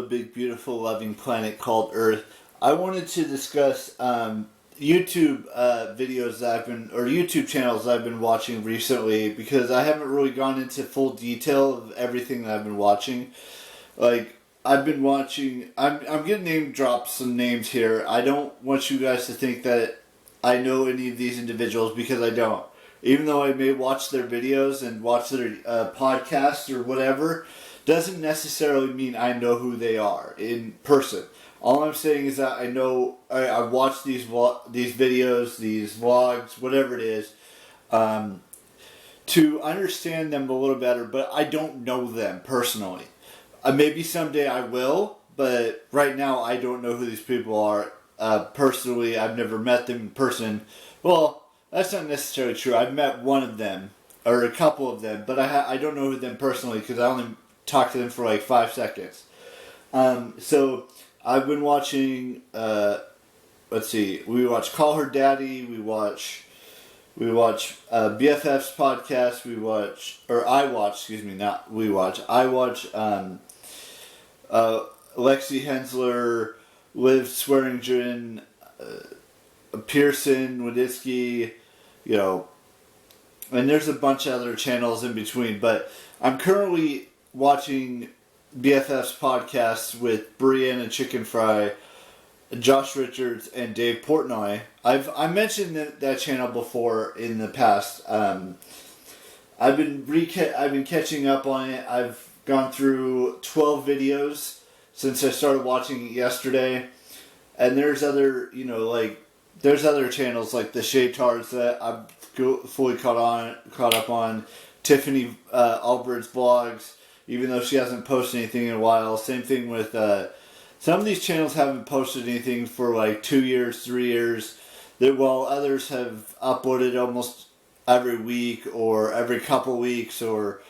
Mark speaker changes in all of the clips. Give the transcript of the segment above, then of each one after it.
Speaker 1: big, beautiful, loving planet called Earth. I wanted to discuss YouTube videos that I've been, or YouTube channels that I've been watching recently, because I haven't really gone into full detail of everything that I've been watching. Like, I've been watching, I'm going to name drop some names here. I don't want you guys to think that I know any of these individuals, because I don't. Even though I may watch their videos and watch their podcasts or whatever, doesn't necessarily mean I know who they are in person. All I'm saying is that I know, I watch these videos, these vlogs, whatever it is, to understand them a little better, but I don't know them personally. Maybe someday I will, but right now I don't know who these people are. Personally, I've never met them in person. Well, that's not necessarily true. I've met one of them, or a couple of them, but I don't know them personally because I only talked to them for like 5 seconds. So I've been watching, let's see, we watch Call Her Daddy, we watch BFFs podcast, I watch Lexi Hensler, Liv Swearingen, Pearson, Waditsky, and there's a bunch of other channels in between, but I'm currently watching BFFs podcasts with Brianna Chicken Fry, Josh Richards, and Dave Portnoy. I mentioned that channel before in the past. I've been catching up on it. I've gone through 12 videos since I started watching it yesterday, and there's other channels like the Shaytards that I'm fully caught up on. Tiffany Albert's vlogs, even though she hasn't posted anything in a while. Same thing with some of these channels haven't posted anything for like 2 years, 3 years. While others have uploaded almost every week or every couple weeks, or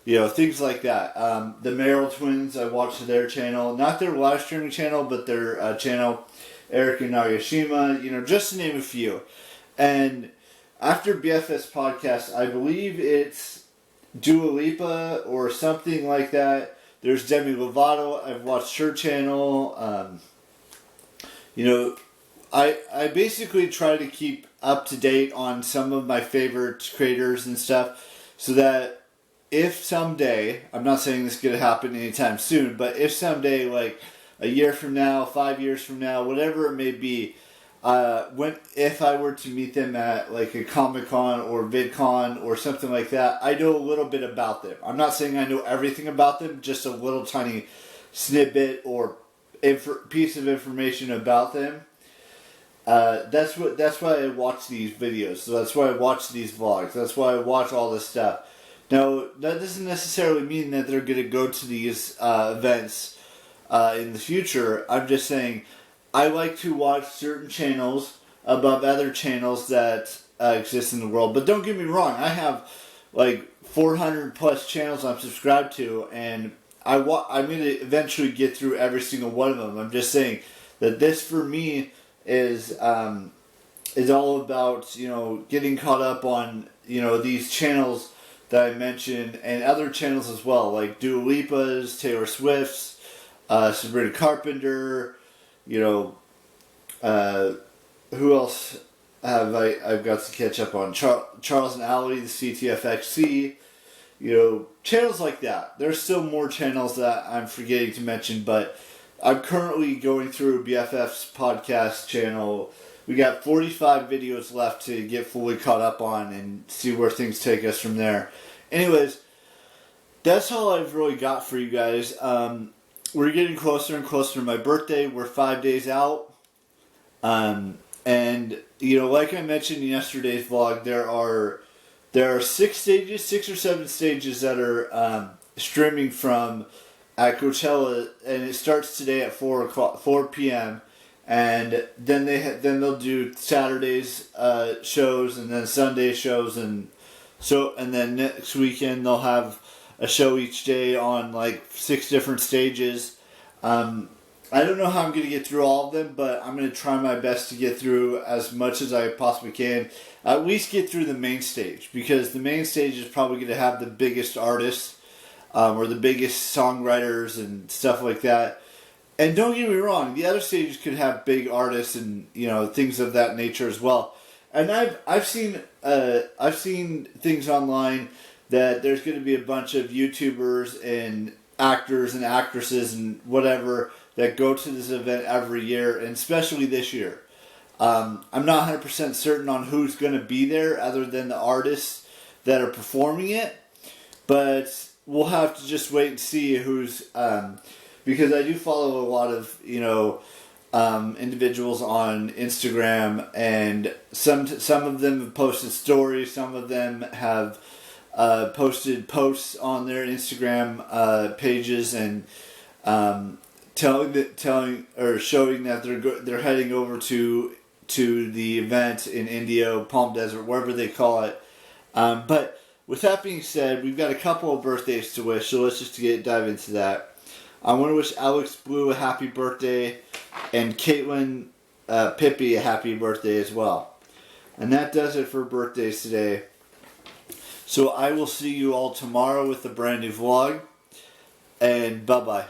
Speaker 1: things like that. The Merrill Twins, I watched their channel, not their live streaming channel, but their channel, Eric and Nagashima, just to name a few. And after BFS podcast, I believe it's Dua Lipa or something like that. There's Demi Lovato. I've watched her channel. I basically try to keep up to date on some of my favorite creators and stuff, so that if someday, I'm not saying this is going to happen anytime soon, but if someday, like a year from now, 5 years from now, whatever it may be, if I were to meet them at like a Comic-Con or VidCon or something like that, I know a little bit about them. I'm not saying I know everything about them, just a little tiny snippet or piece of information about them. That's why I watch these videos. So that's why I watch these vlogs. That's why I watch all this stuff. Now, that doesn't necessarily mean that they're going to go to these events in the future. I'm just saying I like to watch certain channels above other channels that exist in the world. But don't get me wrong, I have like 400 plus channels I'm subscribed to, and I'm going to eventually get through every single one of them. I'm just saying that this for me is all about getting caught up on these channels that I mentioned, and other channels as well, like Dua Lipa's, Taylor Swift's, Sabrina Carpenter. Who else have I've got to catch up on? Charles and Allie, the CTFXC. Channels like that. There's still more channels that I'm forgetting to mention, but I'm currently going through BFF's podcast channel. We got 45 videos left to get fully caught up on and see where things take us from there. Anyways, that's all I've really got for you guys. We're getting closer and closer to my birthday. We're 5 days out. And, like I mentioned in yesterday's vlog, there are 6 or 7 stages that are streaming from at Coachella, and it starts today at 4 p.m. And then they'll do Saturday's shows, and then Sunday shows, and then next weekend they'll have a show each day on like 6 different stages. I don't know how I'm going to get through all of them, but I'm going to try my best to get through as much as I possibly can. At least get through the main stage, because the main stage is probably going to have the biggest artists or the biggest songwriters and stuff like that. And don't get me wrong, the other stages could have big artists and things of that nature as well. And I've seen things online that there's going to be a bunch of YouTubers and actors and actresses and whatever that go to this event every year, and especially this year. I'm not 100% certain on who's going to be there other than the artists that are performing it, but we'll have to just wait and see who's. Because I do follow a lot of individuals on Instagram, and some of them have posted stories, some of them have posted posts on their Instagram pages, and telling or showing that they're heading over to the event in India, Palm Desert, wherever they call it. But with that being said, we've got a couple of birthdays to wish, so let's just dive into that. I want to wish Alex Blue a happy birthday and Caitlin Pippi a happy birthday as well. And that does it for birthdays today. So I will see you all tomorrow with a brand new vlog. And bye-bye.